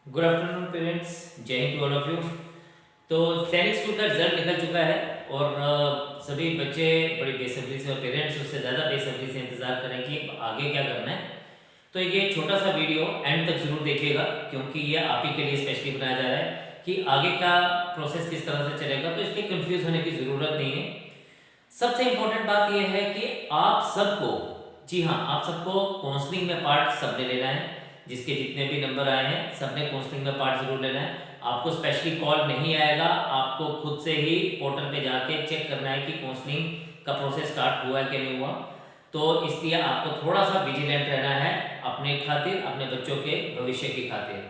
Good afternoon parents, Jai Hind to all of you. तो Sainik school का result निकल चुका है और सभी बच्चे बड़ी बेसब्री से और पेरेंट्स उससे ज़्यादा बेसब्री से इंतज़ार करें कि आगे क्या करना है। तो ये छोटा सा वीडियो एंड तक ज़रूर देखिएगा क्योंकि ये आप ही के लिए स्पेशली बनाया जा रहा है कि आगे का प्रोसेस किस तरह से चलेगा, तो इसलिए कंफ्यूज होने की ज़रूरत नहीं है। सबसे इम्पोर्टेंट बात यह है कि आप सबको, जी हाँ, आप सबको काउंसलिंग में पार्ट सबने लेना है। जिसके जितने भी नंबर आए हैं सबने काउंसलिंग में पार्ट जरूर लेना है। आपको स्पेशली कॉल नहीं आएगा, आपको खुद से ही पोर्टल पे जाके चेक करना है कि काउंसलिंग का प्रोसेस स्टार्ट हुआ है कि नहीं हुआ। तो इसलिए आपको थोड़ा सा विजिलेंट रहना है अपने खातिर, अपने बच्चों के भविष्य की खातिर।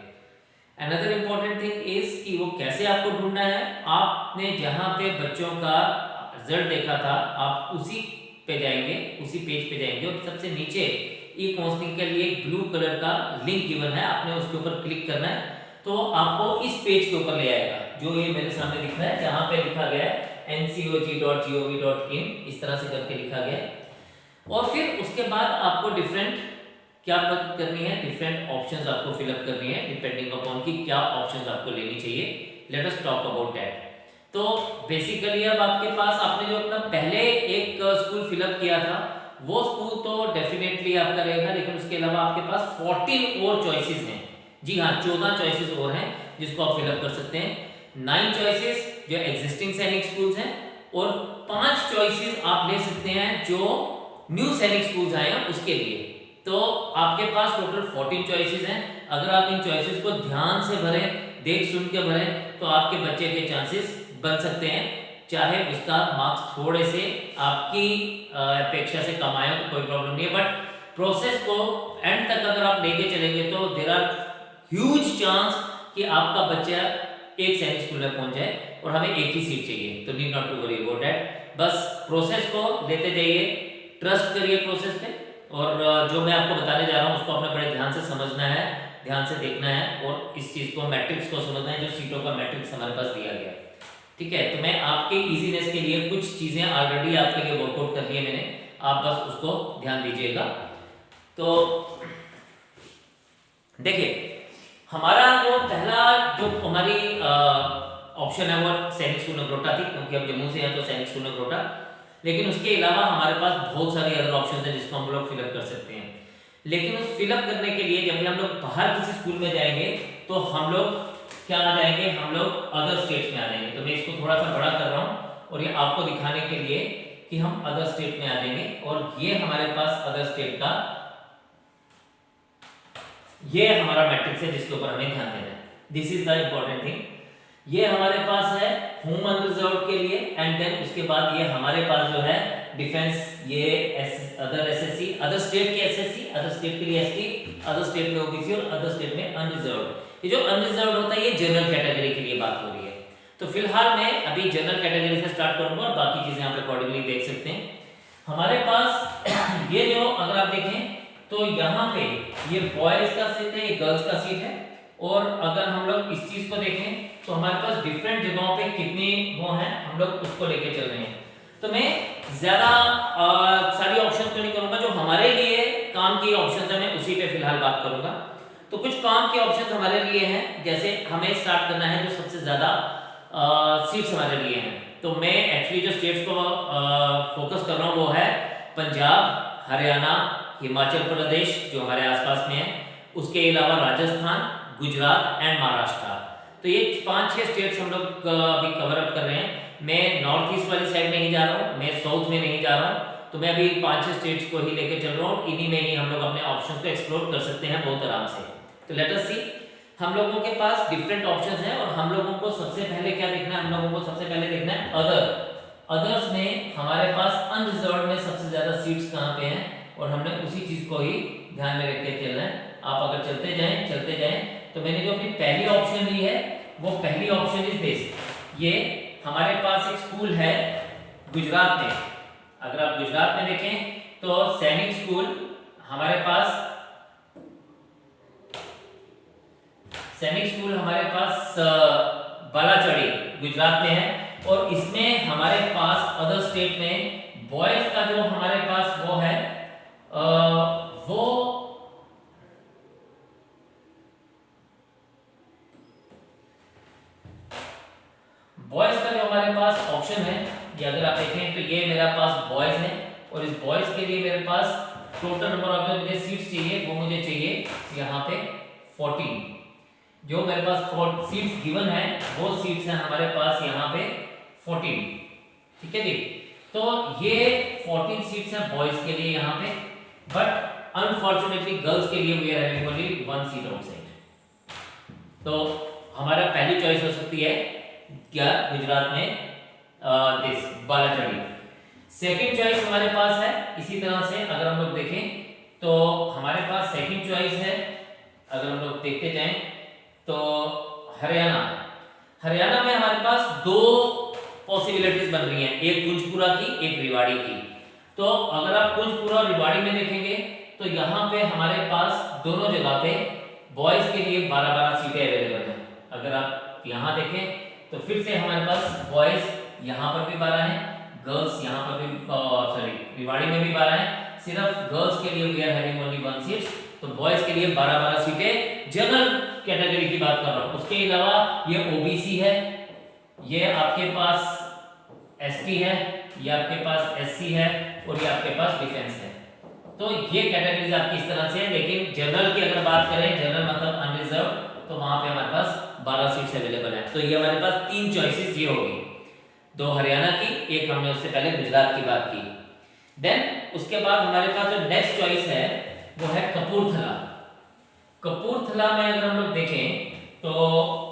अनदर इम्पॉर्टेंट थिंग इज कि वो कैसे आपको ढूंढना है। आपने जहाँ पे बच्चों का रिजल्ट देखा था आप उसी पे जाएंगे, उसी पेज पे जाएंगे और सबसे नीचे ई काउंसलिंग के लिए एक ब्लू कलर का लिंक गिवन है, आपने उसके ऊपर क्लिक करना है तो आपको इस पेज के ऊपर ले आएगा जो ये मेरे सामने दिख रहा है, जहाँ पे लिखा गया है ncog.gov.in, इस तरह से करके लिखा गया है। और फिर उसके बाद आपको डिफरेंट क्या करनी है, डिफरेंट ऑप्शंस आपको फिलअप करनी है डिपेंडिंग अपॉन कि क्या ऑप्शंस आपको लेनी चाहिए। Let us talk about that. तो बेसिकली अब आपके पास आपने जो अपना पहले एक स्कूल फिलअप किया था वो स्कूल तो डेफिनेटली आपका रहेगा, लेकिन उसके अलावा आपके पास 14 और चॉइसेस हैं। जी हाँ, 14 चॉइसेस और हैं जिसको आप फिलअप कर सकते हैं। 9 चॉइसेस जो एग्जिस्टिंग सैनिक स्कूल्स हैं और 5 चॉइसेस आप ले सकते हैं जो न्यू सैनिक स्कूल्स आए हैं उसके लिए। तो आपके पास टोटल 14 चॉइसेस हैं। अगर आप इन चॉइसेस को ध्यान से भरें, देख सुन के भरें, तो आपके बच्चे के चांसेस बन सकते हैं। चाहे उसका मार्क्स थोड़े से आपकी अपेक्षा से कम आए तो कोई प्रॉब्लम नहीं है, बट प्रोसेस को एंड तक अगर आप लेके चलेंगे तो देर आर ह्यूज चांस कि आपका बच्चा एक सैनिक स्कूल में पहुंच जाए और हमें एक ही सीट चाहिए। तो need not to worry about that, बस प्रोसेस को लेते जाइए, ट्रस्ट करिए प्रोसेस पे। और जो मैं आपको बताने जा रहा हूँ उसको आपने बड़े ध्यान से समझना है, ध्यान से देखना है और इस चीज़ को, मैट्रिक्स को समझना है, जो सीटों का मैट्रिक्स हमारे पास दिया गया है। ठीक है, तो मैं आपके इजीनेस के लिए कुछ चीज़ें ऑलरेडी आपके लिए वर्कआउट कर ली है मैंने, आप बस उसको ध्यान दीजिएगा। तो देखिए, हमारा जो पहला जो हमारी ऑप्शन है वो सैनिक स्कूल नगरोटा थी, क्योंकि हम जम्मू से हैं तो सैनिक स्कूल नगरोटा। लेकिन उसके अलावा हमारे पास बहुत सारी अदर ऑप्शन है जिसको हम लोग फिलअप कर सकते हैं। लेकिन उस फिलअप करने के लिए जब भी हम लोग बाहर किसी स्कूल में जाएंगे तो हम लोग क्या आ जाएंगे, हम लोग अदर स्टेट्स में आ जाएंगे। तो मैं इसको थोड़ा सा बड़ा कर रहा हूँ और ये आपको दिखाने के लिए कि हम अदर स्टेट में आ जाएंगे। और ये हमारे पास अदर स्टेट का ये हमारा मैट्रिक्स है जिसके ऊपर हमें ध्यान देना है। This is the important thing. ये हमारे पास है होम अनरिजर्व्ड के लिए, एंड देन उसके बाद ये हमारे पास जो है डिफेंस, ये अदर एसएससी, अदर स्टेट के एसएससी, अदर स्टेट के लिए एसटी, अदर स्टेट में ओबीसी और अदर स्टेट में अनरिजर्व्ड। ये जो अनरिजर्व्ड होता है ये जनरल कैटेगरी के लिए बात हो रही है। तो फिलहाल मैं अभी जनरल कैटेगरी से स्टार्ट करूंगा और बाकी चीजें आप अकॉर्डिंगली देख सकते हैं। हमारे पास ये जो अगर आप देखें तो यहाँ पे ये बॉयज का सीट है, ये गर्ल्स का सीट है। और अगर हम लोग इस चीज को देखें तो हमारे पास डिफरेंट जगहों पे कितनी वो हैं, हम लोग उसको लेके चल रहे हैं। तो मैं ज्यादा सारी ऑप्शंस तो नहीं करूंगा, जो हमारे लिए काम की ऑप्शंस है मैं उसी पे फिलहाल बात करूंगा। तो कुछ काम के ऑप्शंस हमारे लिए हैं, जैसे हमें स्टार्ट करना है जो सबसे ज्यादा सीट्स हमारे लिए हैं। तो मैं एक्चुअली जो स्टेट्स को फोकस कर रहा हूँ वो है पंजाब, हरियाणा, हिमाचल प्रदेश जो हमारे आसपास में है, उसके अलावा राजस्थान, गुजरात एंड महाराष्ट्र। तो ये 5-6 स्टेट्स हम लोग अभी कवर अप कर रहे हैं। मैं नॉर्थ ईस्ट वाली साइड नहीं जा रहा हूँ, मैं साउथ में नहीं जा रहा हूँ, तो मैं अभी 5-6 स्टेट्स को ही लेकर चल रहा हूँ। इन्हीं में ही हम लोग अपने ऑप्शंस को एक्सप्लोर कर सकते हैं बहुत आराम से। तो लेट अस सी, हम लोगों के पास डिफरेंट ऑप्शंस हैं और हम लोगों को सबसे पहले क्या देखना है, हम लोगों को सबसे पहले देखना है अदर्स में हमारे पास अनरिजर्व्ड में सबसे ज्यादा सीट्स कहाँ पे हैं और हमने उसी चीज को ही ध्यान में रख के चलना है। आप अगर चलते जाएं तो मैंने जो अपनी पहली ऑप्शन ली है वो पहली ऑप्शन इज दिस। ये हमारे पास एक स्कूल है गुजरात में। अगर आप गुजरात में देखें तो सैनिक स्कूल हमारे पास बालाचड़ी गुजरात में है। और इसमें हमारे पास अदर स्टेट में बॉयज का जो हमारे पास वो है वो बॉयज का जो हमारे पास ऑप्शन है, ये अगर आप देखें तो ये मेरा पास बॉयज है, और इस बॉयज के लिए मेरे पास टोटल नंबर ऑफ जो मुझे सीट्स चाहिए वो मुझे चाहिए यहाँ पे 14। जो मेरे पास सीट्स गिवन है वो सीट्स हैं हमारे पास यहाँ पे 14। ठीक है जी। तो ये 14 सीट्स हैं बॉयज के लिए यहाँ पे, बट अनफॉर्चुनेटली गर्ल्स के लिए we are having only 1 seat outside. तो हमारा पहली चॉइस हो सकती है क्या, गुजरात में दिस बालाचड़ी। सेकंड चॉइस हमारे पास है इसी तरह से, अगर हम लोग देखें तो हमारे पास सेकंड चॉइस है, अगर हम लोग देखते जाएं तो हरियाणा। हरियाणा में हमारे पास दो पॉसिबिलिटीज बन रही हैं, एक कुंजपुरा की, एक रेवाड़ी की। तो अगर आप कुंजपुरा और रेवाड़ी में देखेंगे तो यहाँ पे हमारे पास दोनों जगह पे बॉयज के लिए 12-12 सीटें अवेलेबल हैं। अगर आप यहाँ देखें तो फिर से हमारे पास बॉयज यहाँ पर भी 12 हैं, गर्ल्स यहाँ पर भी रेवाड़ी में भी 12 हैं। सिर्फ गर्ल्स के लिए we are having only 1 seat, तो बॉयज के लिए 12-12 सीटें जनरल कैटेगरी की बात कर रहा हूँ। उसके अलावा ये ओबीसी है, ये आपके पास एसटी है, ये आपके पास एससी है, और ये आपके पास डिफेंस है। तो ये कैटेगरीज आपकी इस तरह से है। लेकिन जनरल की अगर बात करें, जनरल मतलब अनरिजर्व, तो वहां पे हमारे पास 12 सीट्स अवेलेबल है। तो ये हमारे पास 3 चॉइसेस ये होगी, 2 हरियाणा की, एक हमने उससे पहले गुजरात की बात की। देन उसके बाद हमारे पास जो नेक्स्ट चॉइस है वो है कपूरथला। कपूरथला में अगर हम लोग देखें तो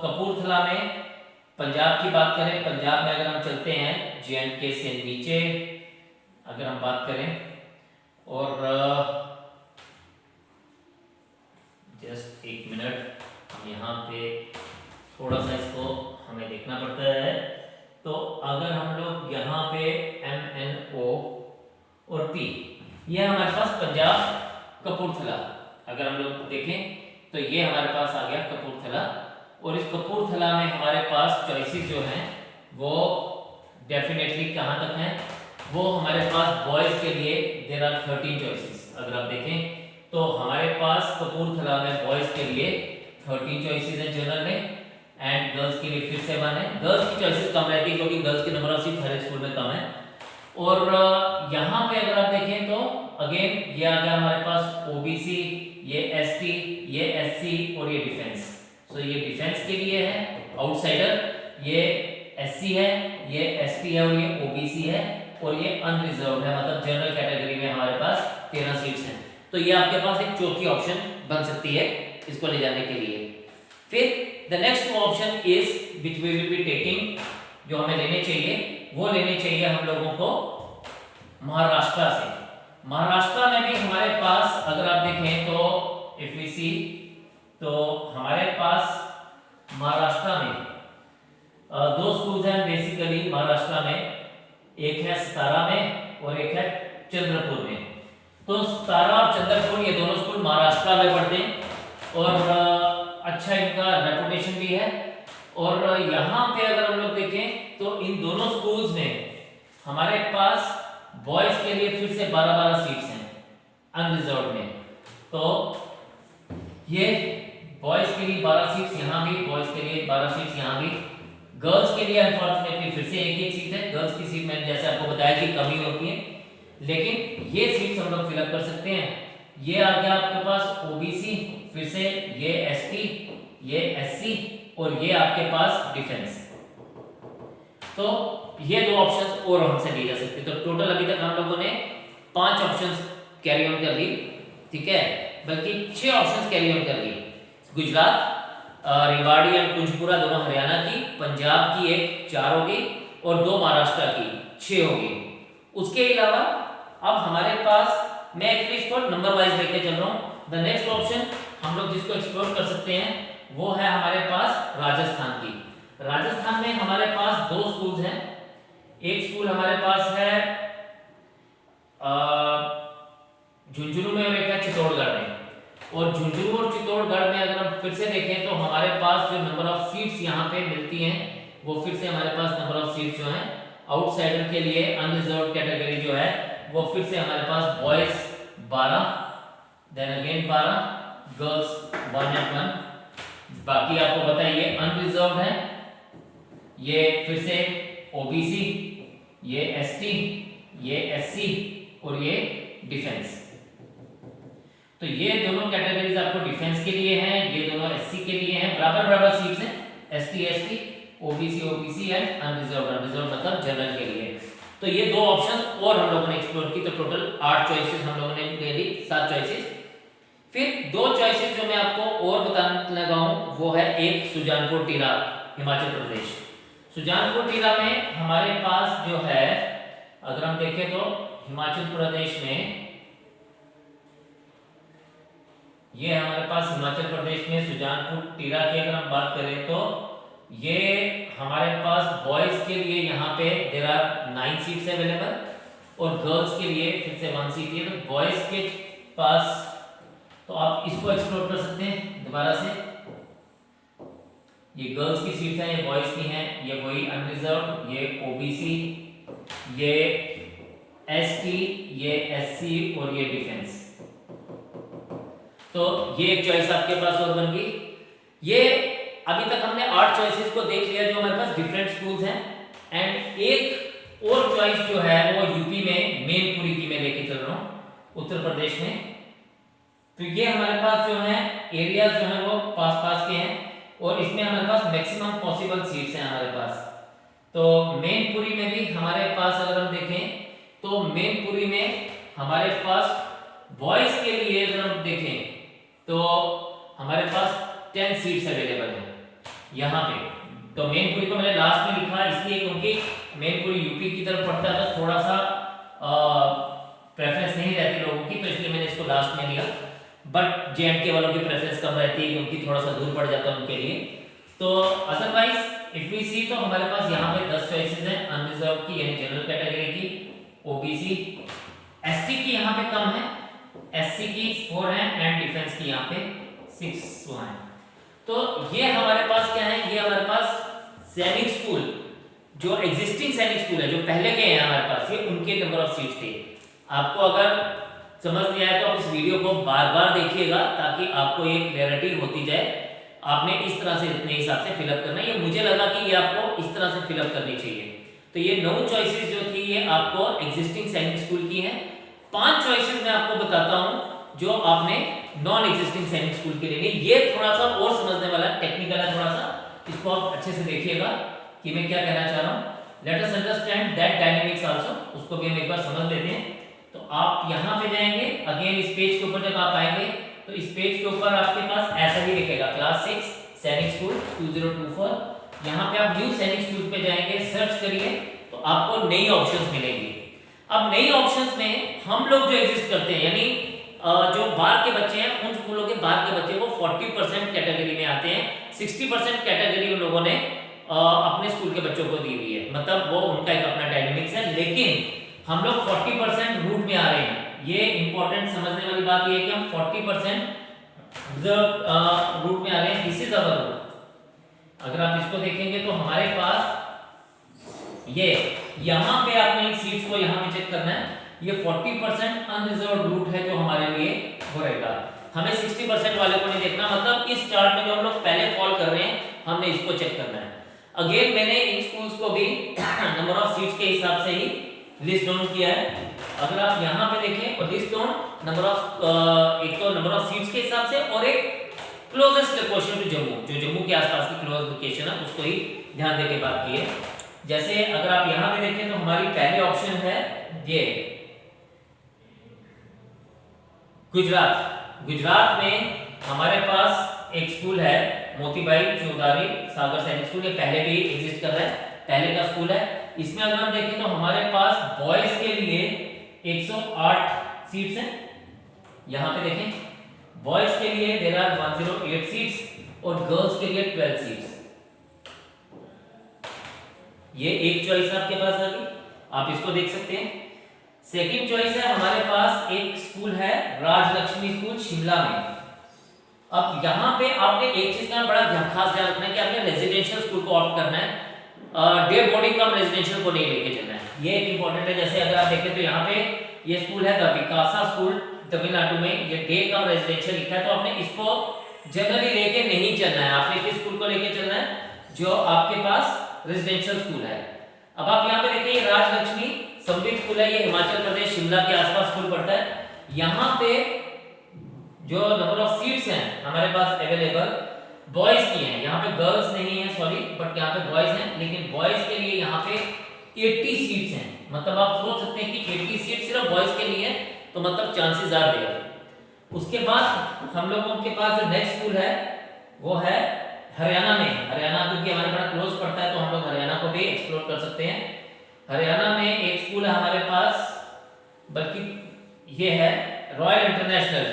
कपूरथला में पंजाब की बात करें, पंजाब में अगर हम चलते हैं जे&के से नीचे अगर हम बात करें, और जस्ट एक मिनट, हम यहाँ पे थोड़ा सा इसको हमें देखना पड़ता है। तो अगर हम लोग यहाँ पे MNO और P, ये हमारे पास पंजाब कपूरथला अगर हम लोग देखें तो ये हमारे पास आ गया कपूरथला। और इस कपूरथला में हमारे पास चॉइसेस जो हैं वो डेफिनेटली कहाँ तक हैं, वो हमारे पास बॉयज़ के लिए देयर आर 13 चॉइसेस। अगर आप देखें तो हमारे पास कपूरथला में बॉयज़ के लिए 13 चॉइसेस हैं जनरल में, एंड गर्ल्स के लिए फिर से 1 है। गर्ल्स की चॉइसेस कम रहती है क्योंकि गर्ल्स की नंबर ऑफ सीट हर एक स्कूल में कम है। और यहाँ पे अगर आप देखें तो अगेन ये आ गया हमारे पास ओबीसी, ये एसटी, ये एससी और ये डिफेंस। सो ये डिफेंस के लिए है आउटसाइडर, ये एससी है, ये एसटी है, और ये ओबीसी है, और ये अनरिजर्व्ड है, मतलब जनरल कैटेगरी में हमारे पास 13 सीट्स हैं। तो ये आपके पास एक चौथी ऑप्शन बन सकती है इसको ले जाने के लिए। फिर the next option is which we will be taking, जो हमें लेने चाहिए वो लेने चाहिए हम लोगों को महाराष्ट्र से। महाराष्ट्र में भी हमारे पास अगर आप देखें तो इफ वी सी, तो हमारे पास महाराष्ट्र में 2 स्कूल्स हैं बेसिकली महाराष्ट्र में, एक है सतारा में और एक है चंद्रपुर में। तो सतारा और चंद्रपुर ये दोनों स्कूल महाराष्ट्र में पढ़ते हैं और अच्छा इनका रेपुटेशन भी है। और यहाँ पे अगर हम लोग देखें तो इन दोनों स्कूल्स में हमारे पास बॉयज के लिए फिर से 12-12 सीट्स हैं अनरिजर्व्ड में। तो ये बॉयज के लिए 12 सीट्स यहाँ भी, बॉयज के लिए 12 सीट्स यहाँ भी। गर्ल्स के लिए अनफॉर्चुनेटली फिर से एक सीट है। गर्ल्स की सीट मैंने जैसे आपको बताया कि कमी होती है, लेकिन ये सीट्स हम लोग फिलअप कर सकते हैं। ये आ गया आपके पास ओबीसी, फिर से ये एसटी, ये एससी और ये आपके पास डिफेंस। तो ये 2 ऑप्शंस और हमसे लिए जा सकते हैं। तो टोटल अभी तक हम लोगों ने 5 ऑप्शंस कैरी ऑन कर ली, ठीक है, बल्कि 6 ऑप्शंस कैरी ऑन कर ली। गुजरात, रेवाड़ी एंड कुंजपुरा दोनों हरियाणा की, पंजाब की एक 4 होगी और 2 महाराष्ट्र की 6 होगी। उसके अलावा अब हमारे पास, मैं एक्चुअली इसको नंबर वाइज लेके चल रहा हूँ। द नेक्स्ट ऑप्शन हम लोग जिसको एक्सप्लोर कर सकते हैं वो है हमारे पास राजस्थान की। राजस्थान में हमारे पास 2 स्कूल्स हैं। एक स्कूल हमारे पास है झुंझुनू में और एक है चित्तौड़गढ़ में। और झुंझुनू और चित्तौड़गढ़ में अगर हम फिर से देखें तो हमारे पास जो नंबर ऑफ सीट्स यहाँ पे मिलती हैं वो फिर से हमारे पास नंबर ऑफ सीट्स जो हैं आउटसाइडर के लिए अनरिजर्व्ड कैटेगरी जो है वो फिर से हमारे पास boys 12, then again 12, girls 1 and 1। बाकी आपको पता है ये अनरिजर्व्ड है, ये फिर से ओबीसी, ये एसटी, ये एससी और ये डिफेंस। तो ये दोनों कैटेगरीज आपको डिफेंस के लिए हैं, ये दोनों एससी के लिए हैं, बराबर बराबर सीट्स हैं, ST ST, OBC OBC and unreserved मतलब जनरल के लिए। तो ये दो ऑप्शन और हम लोगों ने एक्सप्लोर की, तो टोटल 8 चॉइसेस हम लोगों ने ले ली, 7 चॉइसेस। फिर 2 चॉइसेस जो मैं आपको और बताने लगा हूं वो है, एक सुजानपुर टीला हिमाचल प्रदेश। सुजानपुर टीला में हमारे पास जो है, अगर हम देखें तो हिमाचल प्रदेश में, ये हमारे पास हिमाचल प्रदेश में सुजानपुर टीला की अगर हम बात करें तो ये हमारे पास बॉयज के लिए यहाँ पे देयर आर 9 सीट्स अवेलेबल और गर्ल्स के लिए फिर से 1 सीट है। तो बॉयज के पास तो आप इसको एक्सप्लोर कर सकते हैं दोबारा से। ये गर्ल्स की सीट्स हैं, ये बॉयज की हैं, ये वही अनरिजर्व, ये ओबीसी, ये एसटी, ये एससी और ये डिफेंस। तो ये एक चॉइस आपके पास और बन गई। ये अभी तक हमने 8 चॉइसेस को देख लिया जो हमारे पास डिफरेंट स्कूल्स हैं। एंड एक और चॉइस जो है वो यूपी में मैनपुरी की मैं लेके चल रहा हूँ, उत्तर प्रदेश में। तो ये हमारे पास जो है एरियाज जो है वो पास पास के हैं और इसमें हमारे पास मैक्सिमम पॉसिबल सीट्स हैं हमारे पास। तो मैनपुरी में भी हमारे पास अगर हम देखें तो मैनपुरी में हमारे पास बॉयज के लिए अगर हम देखें तो हमारे पास 10 सीट्स अवेलेबल हैं यहाँ पे। तो मैनपुरी को मैंने लास्ट में लिखा इसलिए क्योंकि मैनपुरी यूपी की तरफ पड़ता है तो थोड़ा सा प्रेफरेंस नहीं रहती लोगों की, तो इसलिए मैंने इसको लास्ट में लिया। बट जेएंडके वालों की प्रेफरेंस कम रहती है क्योंकि थोड़ा सा दूर पड़ जाता है उनके लिए। तो अदरवाइज इफ वी सी तो हमारे पास यहाँ पे 10 चॉइसेस हैं अनरिजर्व की यानी जनरल कैटेगरी की, ओबीसी, एसटी की यहाँ पे कम है, एससी की 4 है एंड डिफेंस की यहाँ पे 6 है। तो ये हमारे पास क्या है, ये हमारे पास सैनिक स्कूल जो एग्जिस्टिंग सैनिक स्कूल है जो पहले के हैं हमारे पास, ये उनके नंबर ऑफ सीट्स थे। आपको अगर समझ नहीं आया तो आप इस वीडियो को बार बार देखिएगा ताकि आपको एक क्लैरिटी होती जाए। आपने इस तरह से इतने हिसाब से फिलअप करना है, ये मुझे लगा कि ये आपको इस तरह से फिलअप करनी चाहिए। तो ये 9 चॉइसेस जो थी ये आपको एग्जिस्टिंग सैनिक स्कूल की हैं। 5 चॉइसेस मैं आपको बताता हूं जो आपने नॉन एग्जिस्टिंग सैनिक स्कूल के लिए। ये थोड़ा सा और समझने वाला है, टेक्निकल है थोड़ा सा, इसको आप अच्छे से देखिएगा कि मैं क्या कहना चाह रहा हूं। Let us understand that dynamics also, उसको भी हम एक बार समझ लेते हैं। तो आप यहां पे जाएंगे, अगेन इस पेज के ऊपर जब आप आएंगे तो इस पेज के ऊपर आपके पास ऐसा ही दिखेगा, क्लास 6 सैनिक स्कूल 2024। यहां पे आप न्यू सैनिक स्कूल पे जाएंगे, सर्च करिए तो आपको नई ऑप्शंस मिलेंगी। अब नई ऑप्शंस में हम लोग जो एग्जिस्ट करते हैं यानी जो बाहर के बच्चे हैं, उन स्कूलों के बाहर के बच्चे वो 40% कैटेगरी में आते हैं। 60% कैटेगरी उन लोगों ने अपने स्कूल के बच्चों को दी हुई है, मतलब वो उनका एक अपना डायनेमिक्स है। लेकिन हम लोग 40% रूट में आ रहे हैं। ये इंपॉर्टेंट समझने वाली बात ये है कि हम 40% रूट में आ रहे हैं। This is our route. अगर आप इसको देखेंगे तो हमारे पास ये यहाँ पे आपने इन सीट्स को यहाँ पे चेक करना है। ये 40% अनरिजर्व्ड रूट है जो हमारे लिए हो रहेगा। हमें 60% वाले को नहीं देखना, मतलब इस चार्ट में जो हम लोग पहले फॉल कर रहे हैं हमने इसको चेक करना है। अगेन मैंने इन स्कूल्स को भी नंबर ऑफ सीट्स के हिसाब से ही लिस्ट डाउन किया है। अगर आप यहाँ पे देखें और लिस्ट डाउन नंबर ऑफ एक तो नंबर ऑफ सीट्स के हिसाब से और एक क्लोजेस्ट लोकेशन टू जम्मू, जो जम्मू के आसपास की क्लोज लोकेशन है उसको ही ध्यान देके बात की है। जैसे अगर आप यहाँ पे देखें तो हमारी पहली ऑप्शन है ये गुजरात। गुजरात में हमारे पास एक स्कूल है मोतीबाई चौधारी सागर सैनिक स्कूल, ये पहले भी एग्जिस्ट कर रहा है, पहले का स्कूल है। इसमें अगर हम देखें तो हमारे पास बॉयज के लिए 108 सीट्स हैं। यहाँ पे देखें बॉयज के लिए देयर आर 108 सीट्स और गर्ल्स के लिए 12 सीट्स। ये एक चॉइस आपके पास आ गई, आप इसको देख सकते हैं। सेकंड चॉइस है हमारे पास एक स्कूल है राजलक्ष्मी स्कूल शिमला में। अब यहाँ पे आपने एक चीज का बड़ा खास ध्यान रखना है कि आपने रेजिडेंशियल स्कूल को ऑप्ट करना है, डे बोर्डिंग कम रेजिडेंशियल को नहीं लेके चलना है। ये एक इंपॉर्टेंट है। जैसे अगर आप देखें तो यहाँ पे ये स्कूल है द विकासा स्कूल तमिलनाडु में, ये डे कम रेजिडेंशियल लिखा है, तो आपने इसको जनरली लेके नहीं चलना है। आपने किस स्कूल को लेके चलना है जो आपके पास रेजिडेंशियल स्कूल है। अब आप यहाँ पे देखिए ये राजलक्ष्मी समृद्ध स्कूल है, ये हिमाचल प्रदेश शिमला के आसपास स्कूल पड़ता है। यहाँ पे जो नंबर ऑफ सीट्स हैं हमारे पास अवेलेबल बॉयज की हैं, यहाँ पे गर्ल्स नहीं है सॉरी, बट यहाँ पे बॉयज हैं, लेकिन बॉयज के लिए यहाँ पे 80 सीट्स हैं। मतलब आप सोच सकते हैं कि 80 सीट सिर्फ बॉयज के लिए है, तो मतलब चांसेस आर देयर। उसके बाद हम लोगों के पास जो नेक्स्ट स्कूल है वो है हरियाणा में। हरियाणा क्योंकि हमारे बड़ा क्लोज पड़ता है तो हम लोग हरियाणा को भी एक्सप्लोर कर सकते हैं। हरियाणा में एक स्कूल है हमारे पास, बल्कि ये है royal international.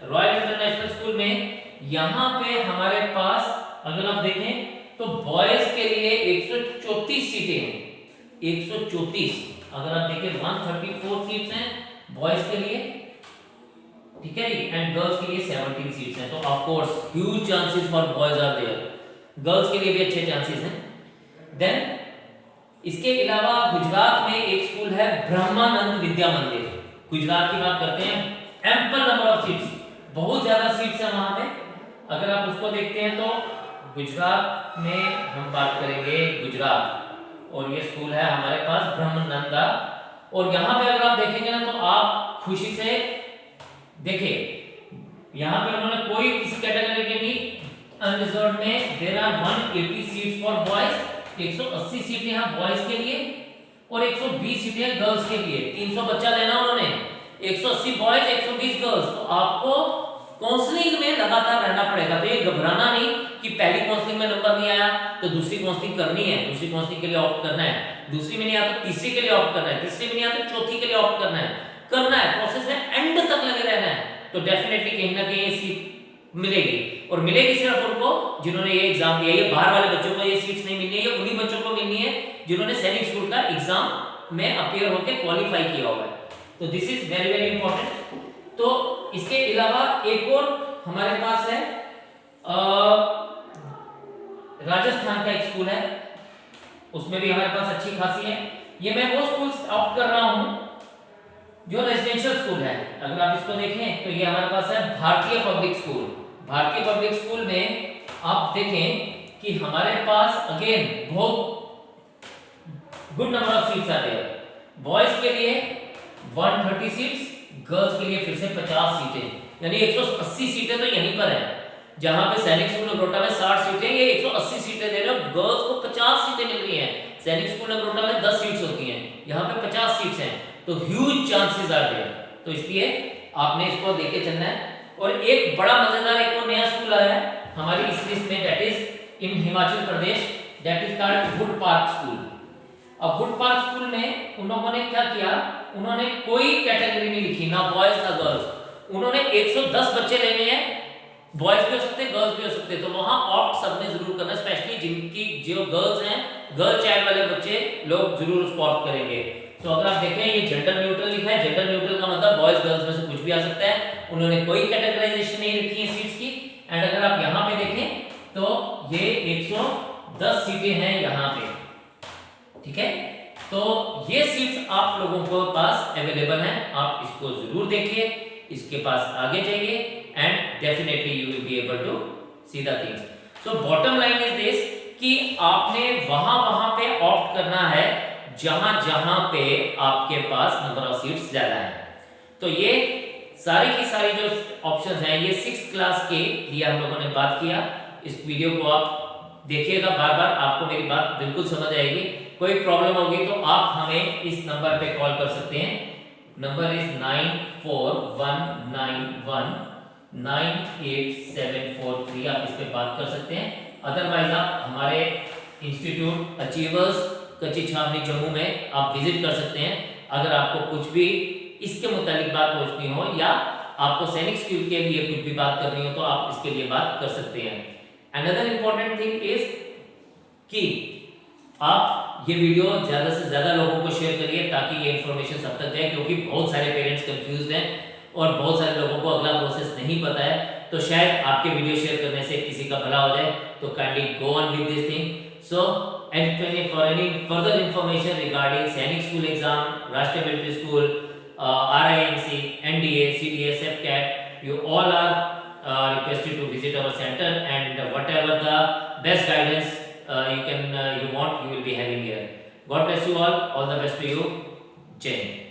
Royal international school में यहाँ पे हमारे पास अगर आप देखें तो बॉयज के लिए 134 सीटें हैं, 134। अगर आप देखें 134 सीट्स हैं बॉयज के लिए, ठीक है जी, एंड गर्ल्स के लिए 17 सीट्स हैं। तो of course huge chances for boys are there, girls के लिए भी अच्छे चांसेस हैं। देन इसके अलावा गुजरात में एक स्कूल है ब्रह्मानंद विद्या मंदिर। गुजरात की बात करते हैं, एम्पल नंबर ऑफ सीट्स, बहुत ज्यादा सीट्स हैं वहां पे। अगर आप उसको देखते हैं तो गुजरात में हम बात करेंगे गुजरात, और ये स्कूल है हमारे पास ब्रह्मानंदा। और यहाँ पे अगर आप देखेंगे ना तो आप खुशी से देखिए, यहाँ पे उन्होंने कोई किसी कैटेगरी के भी अनरिजर्व्ड में there are 180 seats for boys, 180 सीटें यहाँ बॉयज के लिए और 120 सीटें गर्ल्स के लिए। 300 बच्चा लेना उन्होंने, 180 बॉयज 120 गर्ल्स। तो आपको काउंसलिंग में लगातार रहना पड़ेगा। तो ये घबराना नहीं कि पहली काउंसलिंग में नंबर नहीं आया तो दूसरी काउंसलिंग करनी है, दूसरी काउंसलिंग के लिए ऑप्ट करना है, दूसरी में नहीं आया तो तीसरी के लिए ऑप्ट करना है, तीसरी में नहीं आया तो चौथी के लिए ऑप्ट करना है, प्रोसेस में एंड तक लगे रहना है। तो डेफिनेटली कहीं ना कहीं ये सीट मिलेगी, और मिलेगी सिर्फ उनको जिन्होंने ये एग्जाम दिया। ये बाहर वाले बच्चों को ये सीट्स नहीं मिलनी है, ये उन्हीं बच्चों को मिलनी है जिन्होंने सैनिक स्कूल का एग्जाम में अपीयर होकर क्वालिफाई किया हुआ है। तो this is very very important. तो इसके अलावा एक और हमारे पास है राजस्थान का एक स्कूल है, उसमें भी हमारे पास अच्छी खासी है। ये मैं वो स्कूल ऑप्ट कर रहा हूं जो रेजिडेंशियल स्कूल है। अगर आप इसको देखें तो ये हमारे पास है भारतीय पब्लिक स्कूल। भारतीय पब्लिक स्कूल में आप देखें कि हमारे पास अगेन बहुत गुड नंबर ऑफ सीट्स आते हैं। बॉयज के लिए 130 सीट्स, गर्ल्स के लिए फिर से 50 सीटें, यानी 180 सीटें तो यहीं पर है। जहां पे सैनिक स्कूल नगरोटा में 60 सीटें, ये 180 सीटें दे रहे हो, गर्ल्स को 50 सीटें मिल रही हैं। सैनिक स्कूल नगरोटा में 10 सीट्स होती हैं, यहाँ पे 50 सीट्स हैं, तो ह्यूज चांसेस आर देयर। तो इसलिए आपने इसको देखे चलना है। और एक बड़ा मजेदार एक और नया स्कूल आया है हमारी इस लिस्ट में, that is in Himachal Pradesh, that is called would park school. अब वुड पार्क स्कूल में उन लोगों ने क्या किया, उन्होंने कोई कैटेगरी नहीं लिखी, ना बॉयज ना गर्ल्स। उन्होंने 110 बच्चे लेने हैं, बॉयज भी हो सकते हैं, गर्ल्स भी हो सकते हैं। तो वहां ऑप्ट सबने जरूर करना, स्पेशली जिनकी जो गर्ल्स हैं, गर्ल चाइल्ड वाले बच्चे लोग जरूर उसको ऑप्ट करेंगे। तो अगर आप देखें ये जेंडर न्यूट्रल लिखा है, जेंडर न्यूट्रल का मतलब बॉयज गर्ल्स में से कुछ भी आ सकता है। उन्होंने कोई कैटेगराइजेशन नहीं रखी है सीट्स की। एंड अगर आप यहाँ पे देखें तो ये 110 सीटें हैं यहाँ पे, ठीक है। तो ये सीट्स आप लोगों को पास अवेलेबल हैं, आप इसको जरूर देखिए, इसके पास आगे जाइए and definitely you will be able to see the things. So bottom line is this कि आपने वहां पे ऑप्ट करना है जहां पे आपके पास नंबर ऑफ सीट्स ज्यादा है। तो ये सारी की सारी जो ऑप्शंस हैं, ये 6th क्लास के लिए हम लोगों ने बात किया। इस वीडियो को आप देखिएगा बार बार, आपको मेरी बात बिल्कुल समझ आएगी। कोई प्रॉब्लम होगी तो आप हमें इस नंबर पे कॉल कर सकते हैं। Number is 9419918743। आप इस पे बात कर सकते हैं। अदरवाइज आप हमारे इंस्टीट्यूट अचीवर्स कच्ची छावनी जम्मू में आप विजिट कर सकते हैं। अगर आपको कुछ भी इसके मुतालिक बात पूछनी हो या आपको सैनिक स्कूल के लिए कुछ भी बात करनी हो तो आप इसके लिए बात कर सकते हैं। अनदर इंपॉर्टेंट थिंग इज कि आप ये वीडियो ज़्यादा से ज़्यादा लोगों को शेयर करिए ताकि ये इन्फॉर्मेशन सब तक जाए, क्योंकि बहुत सारे पेरेंट्स कंफ्यूज्ड हैं और बहुत सारे लोगों को अगला प्रोसेस नहीं पता है। तो शायद आपके वीडियो शेयर करने से किसी का भला हो जाए। तो kindly go on with this thing. So and for any further information regarding Sainik School exam, Rashtriya Military School, RIMC, NDA, CDA, SEFCAT, you all are requested to visit our center, and whatever the best guidance you want, you will be having here. God bless you all. All the best to you. Jai Hind.